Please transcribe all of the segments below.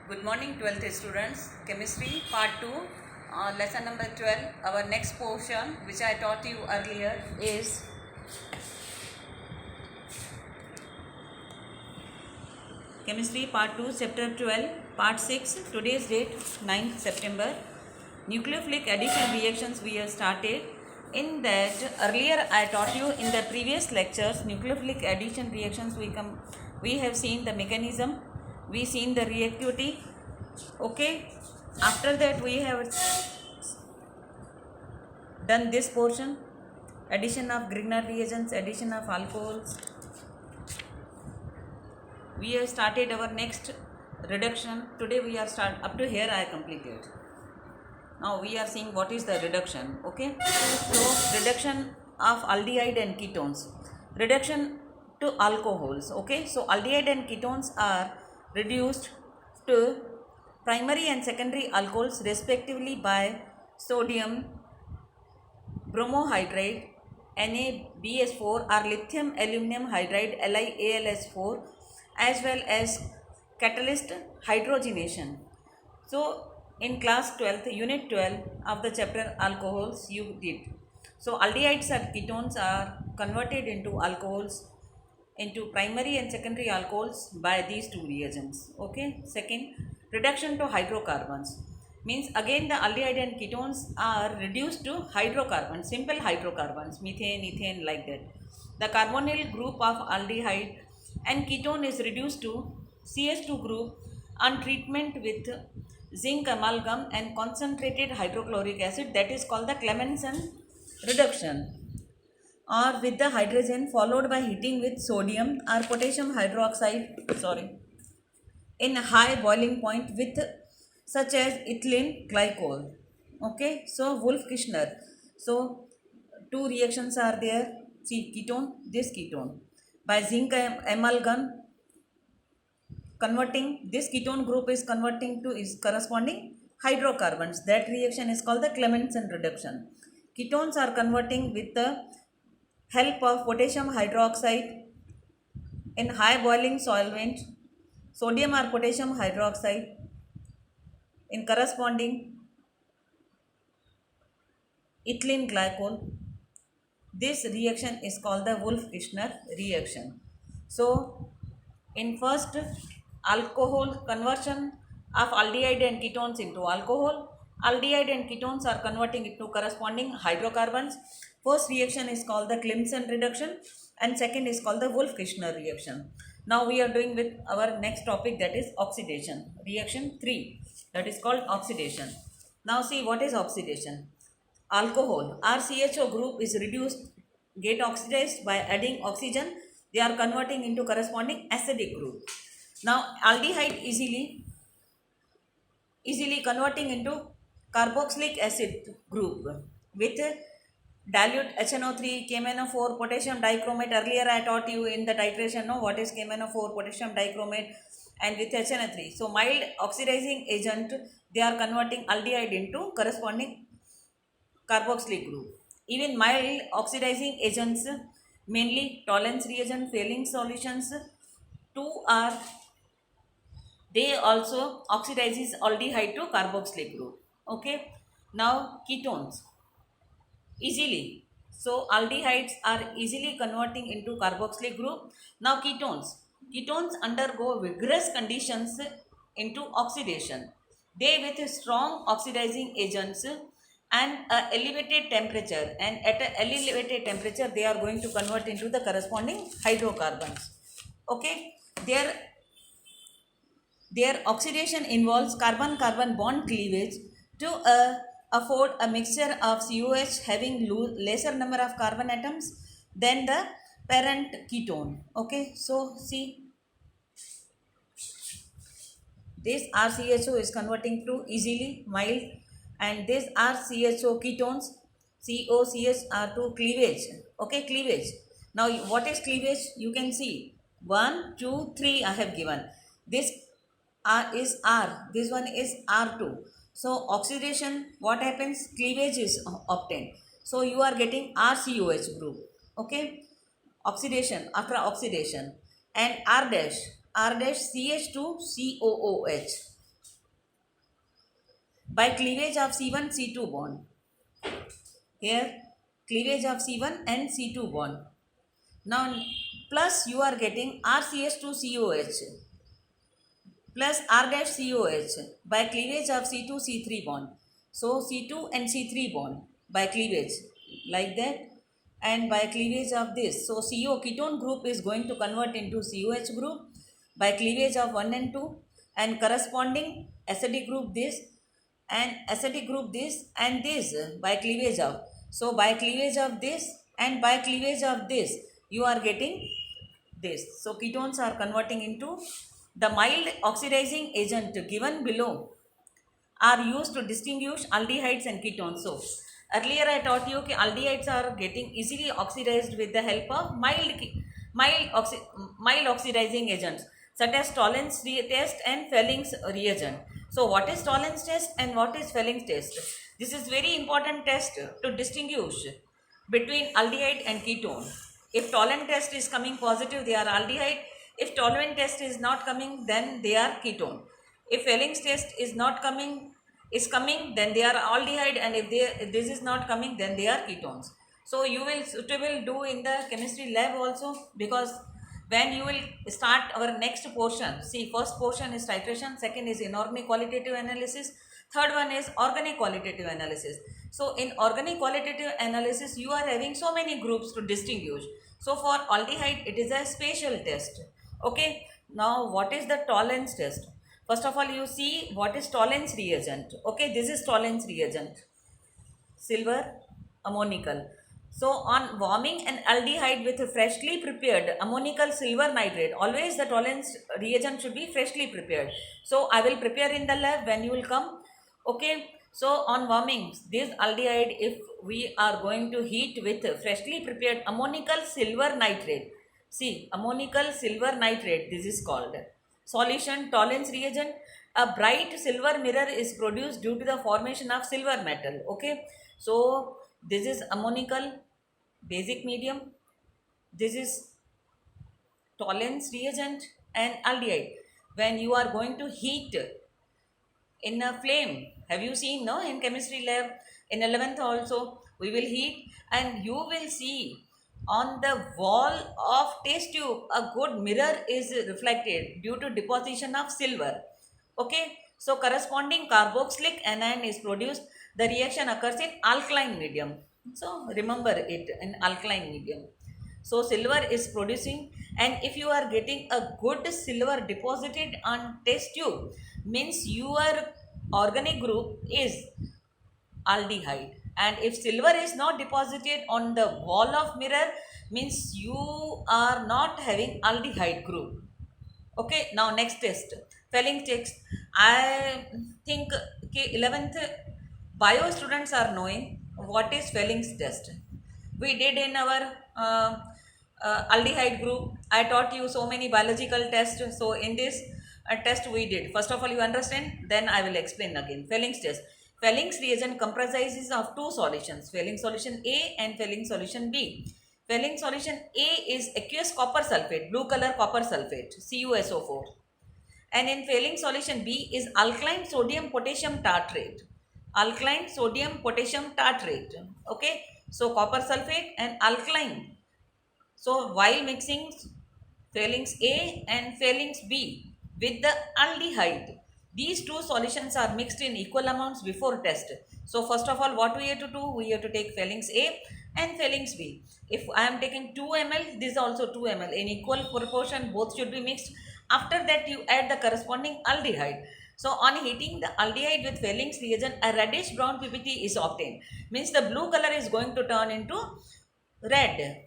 Good morning 12th students. Chemistry part 2, lesson number 12. Our next portion which I taught you earlier is Chemistry part 2 chapter 12 part 6. Today's date 9th September. Nucleophilic addition reactions we have started. In that earlier I taught you in the previous lectures nucleophilic addition reactions we have seen the mechanism, we seen the reactivity. Okay, after that we have done this portion, addition of Grignard reagents, addition of alcohols. We have started our next reduction. Today we are up to here I completed. Now we are seeing what is the reduction. Okay, so reduction of aldehyde and ketones, reduction to alcohols. Okay, so aldehyde and ketones are reduced to primary and secondary alcohols respectively by sodium bromohydride NaBH4 or lithium aluminum hydride LiAlS4 as well as catalyst hydrogenation. So in class 12th unit 12 of the chapter alcohols you did. So aldehydes and ketones are converted into alcohols, into primary and secondary alcohols by these two reagents. Okay, second, reduction to hydrocarbons means again the aldehyde and ketones are reduced to hydrocarbons, simple hydrocarbons, methane, ethane, like that. The carbonyl group of aldehyde and ketone is reduced to CH2 group on treatment with zinc amalgam and concentrated hydrochloric acid, that is called the Clemmensen reduction, or with the hydrogen followed by heating with sodium or potassium hydroxide in a high boiling point with such as ethylene glycol. Okay, so Wolff-Kishner. So two reactions are there. See, ketone, this ketone by zinc amalgam converting, this ketone group is converting to is corresponding hydrocarbons. That reaction is called the Clemmensen reduction. Ketones are converting with the help of potassium hydroxide in high boiling solvent, sodium or potassium hydroxide in corresponding ethylene glycol. This reaction is called the Wolff-Kishner reaction. So in first alcohol conversion of aldehyde and ketones into alcohol, aldehyde and ketones are converting into corresponding hydrocarbons. First reaction is called the Clemmensen reduction and second is called the Wolff-Kishner reaction. Now we are doing with our next topic, that is oxidation. Reaction 3, that is called oxidation. Now see what is oxidation. Alcohol RCHO group is reduced, get oxidized by adding oxygen. They are converting into corresponding acidic group. Now aldehyde easily converting into carboxylic acid group with dilute HNO3, KMnO4, potassium dichromate. Earlier I taught you in the titration, no, what is KMnO4, potassium dichromate, and with HNO3. So mild oxidizing agent, they are converting aldehyde into corresponding carboxylic group. Even mild oxidizing agents, mainly Tollens reagent, failing solutions, they also oxidizes aldehyde to carboxylic group. Okay, now ketones easily. So aldehydes are easily converting into carboxylic group. Now ketones undergo vigorous conditions into oxidation. They with strong oxidizing agents and elevated temperature, and at an elevated temperature they are going to convert into the corresponding hydrocarbons. Okay, their oxidation involves carbon-carbon bond cleavage to afford a mixture of COH having lesser number of carbon atoms than the parent ketone. Okay, so see, this RCHO is converting to easily mild, and this RCHO ketones COCH are to cleavage. Okay, cleavage. Now what is cleavage? You can see 1, 2, 3 I have given. This R is R, this one is R2. So oxidation, what happens? Cleavage is obtained. So you are getting RCOH group. Okay, oxidation, after oxidation, and R dash CH2COOH. by cleavage of C1 C2 bond. Here cleavage of C1 and C2 bond. Now plus you are getting RCH2COH plus R dash COH by cleavage of C2 C3 bond. So C2 and C3 bond by cleavage like that, and by cleavage of this. So CO ketone group is going to convert into COH group by cleavage of 1 and 2, and corresponding acidic group this and acidic group this and this by cleavage of. So by cleavage of this and by cleavage of this you are getting this. So ketones are converting into the mild oxidizing agent given below are used to distinguish aldehydes and ketones. So earlier I taught you that aldehydes are getting easily oxidized with the help of mild oxidizing agents such as Tollens test and Fellings reagent. So what is Tollens test and what is Fellings test? This is very important test to distinguish between aldehyde and ketone. If Tollens test is coming positive, they are aldehyde. If Tollens test is not coming, then they are ketone. If Fellings test is not coming, then they are aldehyde, and if this is not coming, then they are ketones. So you will do in the chemistry lab also, because when you will start our next portion, see, first portion is titration, second is inorganic qualitative analysis, third one is organic qualitative analysis. So in organic qualitative analysis you are having so many groups to distinguish. So for aldehyde it is a spatial test. Okay, now what is the Tollens test? First of all you see what is Tollens reagent. Okay, this is Tollens reagent, silver ammonical. So on warming an aldehyde with a freshly prepared ammonical silver nitrate, always the Tollens reagent should be freshly prepared. So I will prepare in the lab when you will come. Okay, so on warming this aldehyde, if we are going to heat with freshly prepared ammonical silver nitrate, see, ammonical silver nitrate, this is called solution Tollens reagent, a bright silver mirror is produced due to the formation of silver metal. Okay, so this is ammonical basic medium, this is Tollens reagent and aldehyde. When you are going to heat in a flame, have you seen, no, in chemistry lab in 11th also we will heat, and you will see on the wall of test tube a good mirror is reflected due to deposition of silver. Okay, so corresponding carboxylic anion is produced. The reaction occurs in alkaline medium. So remember it, in alkaline medium. So silver is producing, and if you are getting a good silver deposited on test tube, means your organic group is aldehyde, and if silver is not deposited on the wall of mirror, means you are not having aldehyde group. Okay, now next test, Fellings test. I think 11th bio students are knowing what is Fellings test. We did in our aldehyde group. I taught you so many biological tests. So in this test we did, first of all you understand, then I will explain again. Fellings test. Fellings reagent comprises of two solutions, Fellings solution A and Fellings solution B. Fellings solution A is aqueous copper sulfate, blue color copper sulfate, CuSO4. And in Fellings solution B is alkaline sodium potassium tartrate. Alkaline sodium potassium tartrate. Okay, so copper sulfate and alkaline. So while mixing Fellings A and Fellings B with the aldehyde, these two solutions are mixed in equal amounts before test. So first of all, what we have to do? We have to take Fellings A and Fellings B. If I am taking 2 ml, this is also 2 ml. In equal proportion, both should be mixed. After that, you add the corresponding aldehyde. So on heating the aldehyde with Fellings reagent, a reddish brown PPT is obtained. Means the blue color is going to turn into red.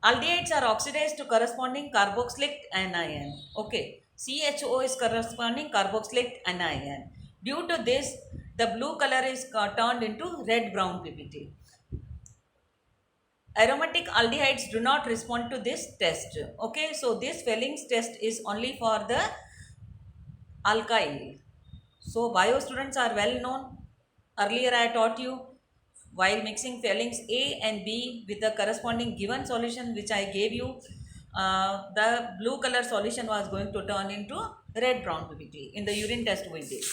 Aldehydes are oxidized to corresponding carboxylic anion. Okay. CHO is corresponding carboxylic anion. Due to this, the blue color is turned into red-brown PPT. Aromatic aldehydes do not respond to this test. Okay, so this Fellings test is only for the alkyl. So bio students are well known. Earlier I taught you, while mixing Fellings A and B with the corresponding given solution which I gave you, the blue color solution was going to turn into red brown PPT. In the urine test we did.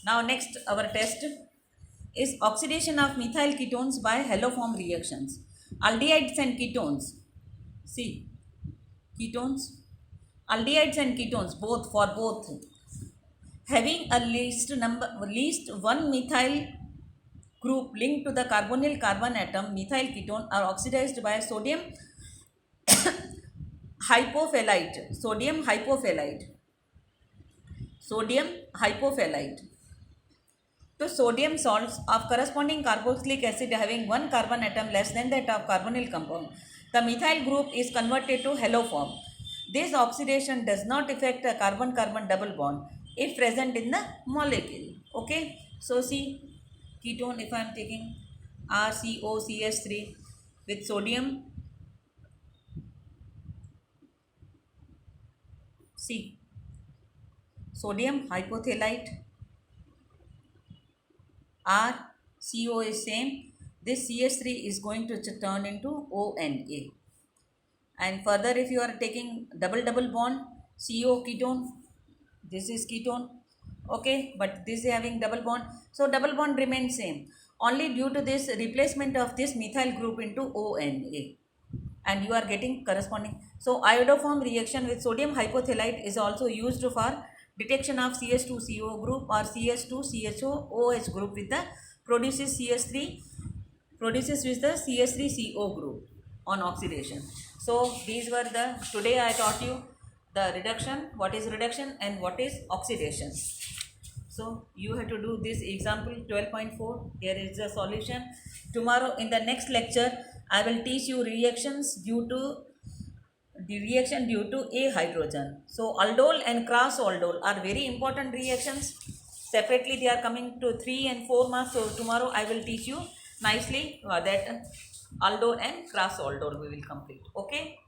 Now next our test is oxidation of methyl ketones by haloform reactions. Aldehydes and ketones. See, ketones, aldehydes and ketones both having a least one methyl group linked to the carbonyl carbon atom, methyl ketone, are oxidized by sodium hypophthalate. Sodium hypophthalate to sodium salts of corresponding carboxylic acid having one carbon atom less than that of carbonyl compound. The methyl group is converted to haloform. This oxidation does not affect a carbon-carbon double bond if present in the molecule. Okay, so see, ketone, if I am taking RCOCH3 with sodium, see, sodium hypothalite, R, CO is same, this CH3 is going to turn into ONA. And further, if you are taking double bond, CO ketone, this is ketone, okay, but this is having double bond, so double bond remains same, only due to this replacement of this methyl group into ONA, and you are getting corresponding. So iodoform reaction with sodium hypothalite is also used for detection of CH2CO group or CH2CHO OH group with the produces with the CH3CO group on oxidation. So these were the, today I taught you the reduction, what is reduction and what is oxidation. So you have to do this example 12.4. Here is the solution. Tomorrow in the next lecture I will teach you reactions due to a hydrogen. So aldol and cross aldol are very important reactions. Separately they are coming to 3 and 4 marks. So tomorrow I will teach you nicely that aldol and cross aldol we will complete. Okay.